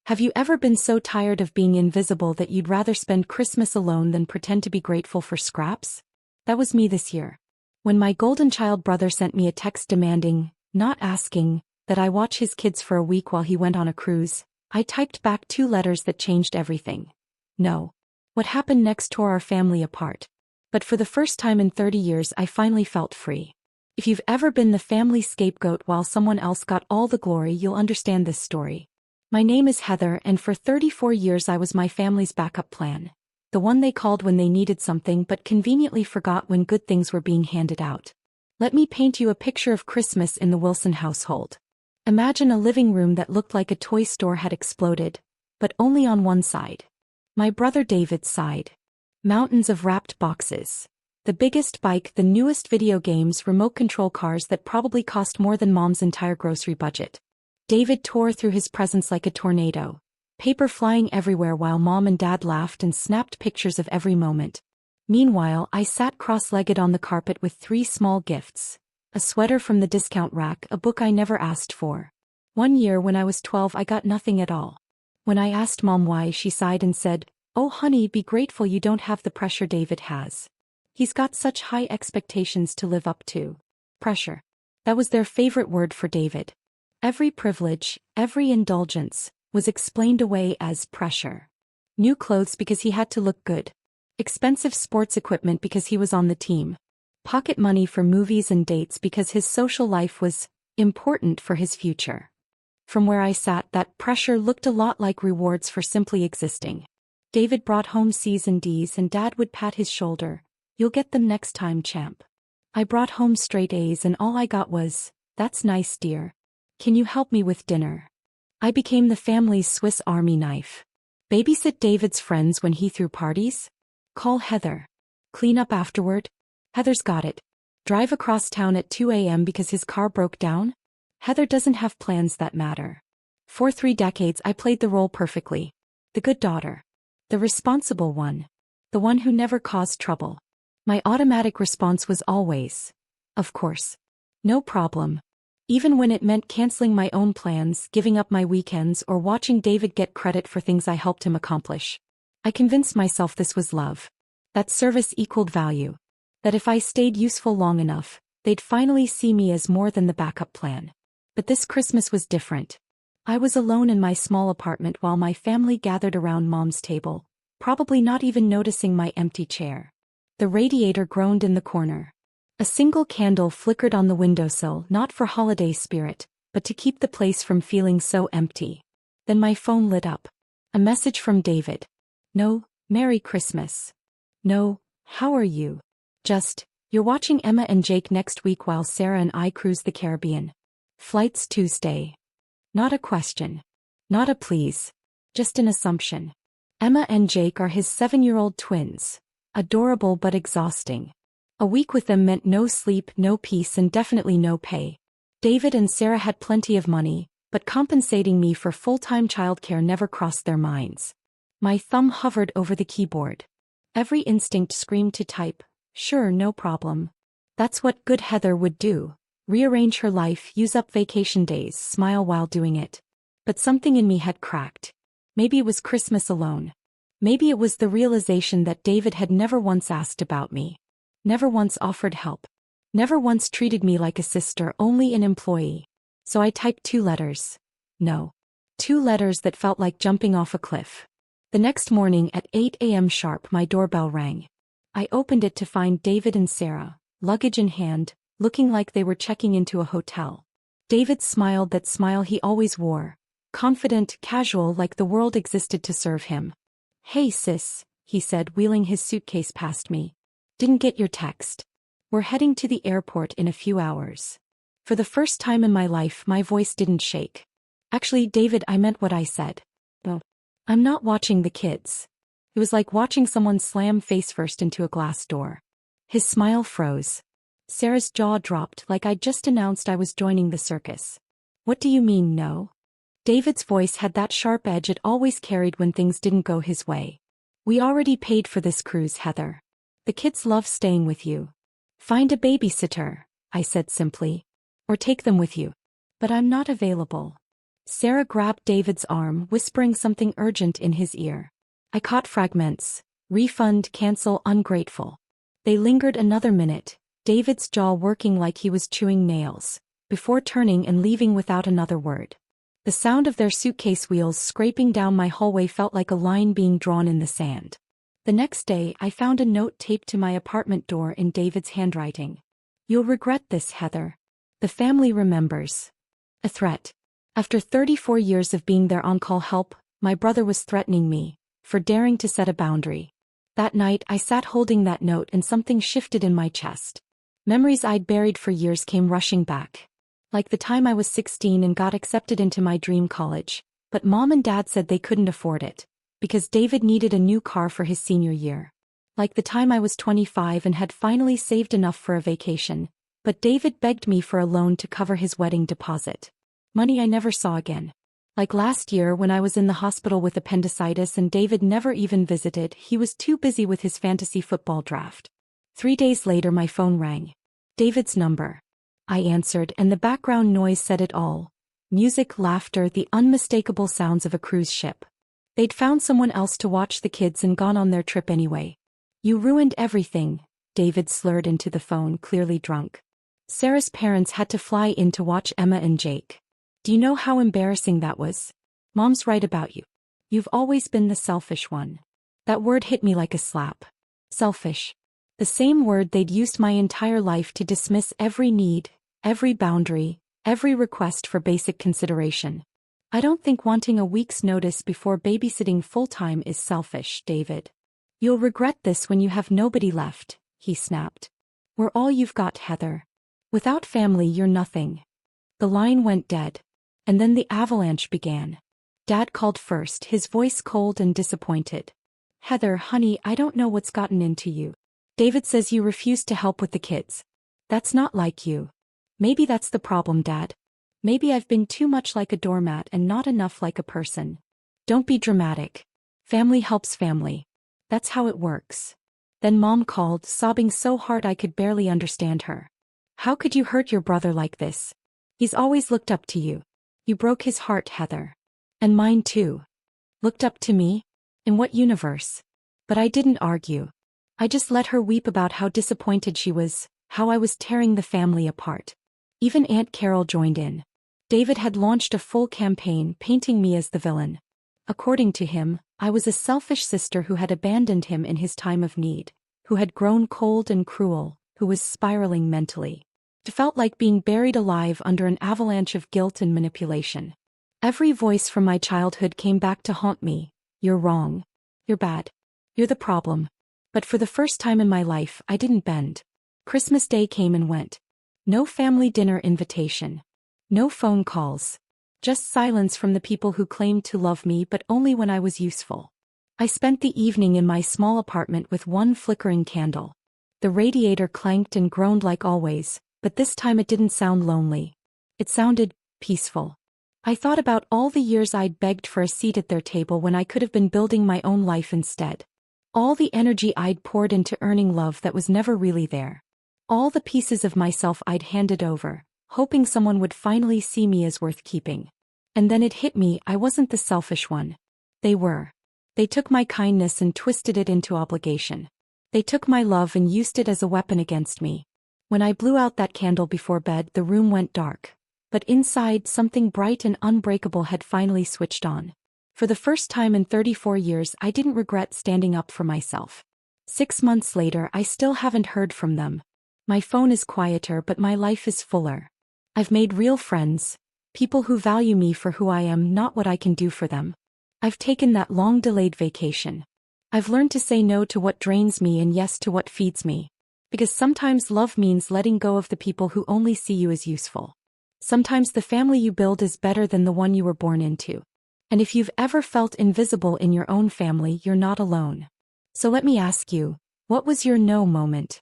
Have you ever been so tired of being invisible that you'd rather spend Christmas alone than pretend to be grateful for scraps? That was me this year. When my golden child brother sent me a text demanding, not asking, that I watch his kids for a week while he went on a cruise, I typed back 2 letters that changed everything. No. What happened next tore our family apart. But for the first time in 30 years I finally felt free. If you've ever been the family scapegoat while someone else got all the glory, you'll understand this story. My name is Heather, and for 34 years I was my family's backup plan. The one they called when they needed something but conveniently forgot when good things were being handed out. Let me paint you a picture of Christmas in the Wilson household. Imagine a living room that looked like a toy store had exploded, but only on one side. My brother David's side. Mountains of wrapped boxes. The biggest bike, the newest video games, remote control cars that probably cost more than mom's entire grocery budget. David tore through his presents like a tornado. Paper flying everywhere while mom and dad laughed and snapped pictures of every moment. Meanwhile, I sat cross-legged on the carpet with 3 small gifts. A sweater from the discount rack, a book I never asked for. One year when I was 12 I got nothing at all. When I asked mom why, she sighed and said, "Oh honey, be grateful you don't have the pressure David has. He's got such high expectations to live up to." Pressure. That was their favorite word for David. Every privilege, every indulgence, was explained away as pressure. New clothes because he had to look good. Expensive sports equipment because he was on the team. Pocket money for movies and dates because his social life was important for his future. From where I sat, that pressure looked a lot like rewards for simply existing. David brought home C's and D's and Dad would pat his shoulder. "You'll get them next time, champ." I brought home straight A's and all I got was, "That's nice, dear. Can you help me with dinner?" I became the family's Swiss Army knife. Babysit David's friends when he threw parties? Call Heather. Clean up afterward? Heather's got it. Drive across town at 2 a.m. because his car broke down? Heather doesn't have plans that matter. For 3 decades I played the role perfectly. The good daughter. The responsible one. The one who never caused trouble. My automatic response was always, "Of course. No problem." Even when it meant canceling my own plans, giving up my weekends, or watching David get credit for things I helped him accomplish. I convinced myself this was love. That service equaled value. That if I stayed useful long enough, they'd finally see me as more than the backup plan. But this Christmas was different. I was alone in my small apartment while my family gathered around mom's table, probably not even noticing my empty chair. The radiator groaned in the corner. A single candle flickered on the windowsill, not for holiday spirit, but to keep the place from feeling so empty. Then my phone lit up. A message from David. "No, Merry Christmas. No, how are you? Just, you're watching Emma and Jake next week while Sarah and I cruise the Caribbean. Flights Tuesday." Not a question. Not a please. Just an assumption. Emma and Jake are his 7-year-old twins. Adorable but exhausting. A week with them meant no sleep, no peace, and definitely no pay. David and Sarah had plenty of money, but compensating me for full-time childcare never crossed their minds. My thumb hovered over the keyboard. Every instinct screamed to type, "Sure, no problem." That's what good Heather would do. Rearrange her life, use up vacation days, smile while doing it. But something in me had cracked. Maybe it was Christmas alone. Maybe it was the realization that David had never once asked about me. Never once offered help. Never once treated me like a sister, only an employee. So I typed 2 letters. No. 2 letters that felt like jumping off a cliff. The next morning at 8 a.m. sharp my doorbell rang. I opened it to find David and Sarah, luggage in hand, looking like they were checking into a hotel. David smiled that smile he always wore. Confident, casual, like the world existed to serve him. "Hey sis," he said, wheeling his suitcase past me. "Didn't get your text. We're heading to the airport in a few hours." For the first time in my life my voice didn't shake. "Actually, David, I meant what I said. Oh, I'm not watching the kids." It was like watching someone slam face first into a glass door. His smile froze. Sarah's jaw dropped like I'd just announced I was joining the circus. "What do you mean, no?" David's voice had that sharp edge it always carried when things didn't go his way. "We already paid for this cruise, Heather. The kids love staying with you. Find a babysitter," I said simply. "Or take them with you." "But I'm not available." Sarah grabbed David's arm, whispering something urgent in his ear. I caught fragments. Refund, cancel, ungrateful. They lingered another minute, David's jaw working like he was chewing nails, before turning and leaving without another word. The sound of their suitcase wheels scraping down my hallway felt like a line being drawn in the sand. The next day, I found a note taped to my apartment door in David's handwriting. You'll regret this, Heather. The family remembers. A threat. After 34 years of being their on-call help, my brother was threatening me, for daring to set a boundary. That night I sat holding that note and something shifted in my chest. Memories I'd buried for years came rushing back. Like the time I was 16 and got accepted into my dream college, but Mom and Dad said they couldn't afford it, because David needed a new car for his senior year. Like the time I was 25 and had finally saved enough for a vacation, but David begged me for a loan to cover his wedding deposit. Money I never saw again. Like last year when I was in the hospital with appendicitis and David never even visited, he was too busy with his fantasy football draft. 3 days later my phone rang. David's number. I answered and the background noise said it all. Music, laughter, the unmistakable sounds of a cruise ship. They'd found someone else to watch the kids and gone on their trip anyway. You ruined everything, David slurred into the phone, clearly drunk. Sarah's parents had to fly in to watch Emma and Jake. Do you know how embarrassing that was? Mom's right about you. You've always been the selfish one. That word hit me like a slap. Selfish. The same word they'd used my entire life to dismiss every need, every boundary, every request for basic consideration. I don't think wanting a week's notice before babysitting full-time is selfish, David. You'll regret this when you have nobody left, he snapped. We're all you've got, Heather. Without family you're nothing. The line went dead. And then the avalanche began. Dad called first, his voice cold and disappointed. Heather, honey, I don't know what's gotten into you. David says you refused to help with the kids. That's not like you. Maybe that's the problem, Dad. Maybe I've been too much like a doormat and not enough like a person. Don't be dramatic. Family helps family. That's how it works. Then Mom called, sobbing so hard I could barely understand her. How could you hurt your brother like this? He's always looked up to you. You broke his heart, Heather. And mine too. Looked up to me? In what universe? But I didn't argue. I just let her weep about how disappointed she was, how I was tearing the family apart. Even Aunt Carol joined in. David had launched a full campaign painting me as the villain. According to him, I was a selfish sister who had abandoned him in his time of need, who had grown cold and cruel, who was spiraling mentally. It felt like being buried alive under an avalanche of guilt and manipulation. Every voice from my childhood came back to haunt me. You're wrong. You're bad. You're the problem. But for the first time in my life, I didn't bend. Christmas Day came and went. No family dinner invitation. No phone calls. Just silence from the people who claimed to love me but only when I was useful. I spent the evening in my small apartment with one flickering candle. The radiator clanked and groaned like always, but this time it didn't sound lonely. It sounded peaceful. I thought about all the years I'd begged for a seat at their table when I could have been building my own life instead. All the energy I'd poured into earning love that was never really there. All the pieces of myself I'd handed over, hoping someone would finally see me as worth keeping. And then it hit me, I wasn't the selfish one. They were. They took my kindness and twisted it into obligation. They took my love and used it as a weapon against me. When I blew out that candle before bed, the room went dark. But inside, something bright and unbreakable had finally switched on. For the first time in 34 years, I didn't regret standing up for myself. 6 months later, I still haven't heard from them. My phone is quieter, but my life is fuller. I've made real friends, people who value me for who I am, not what I can do for them. I've taken that long-delayed vacation. I've learned to say no to what drains me and yes to what feeds me. Because sometimes love means letting go of the people who only see you as useful. Sometimes the family you build is better than the one you were born into. And if you've ever felt invisible in your own family, you're not alone. So let me ask you, what was your no moment?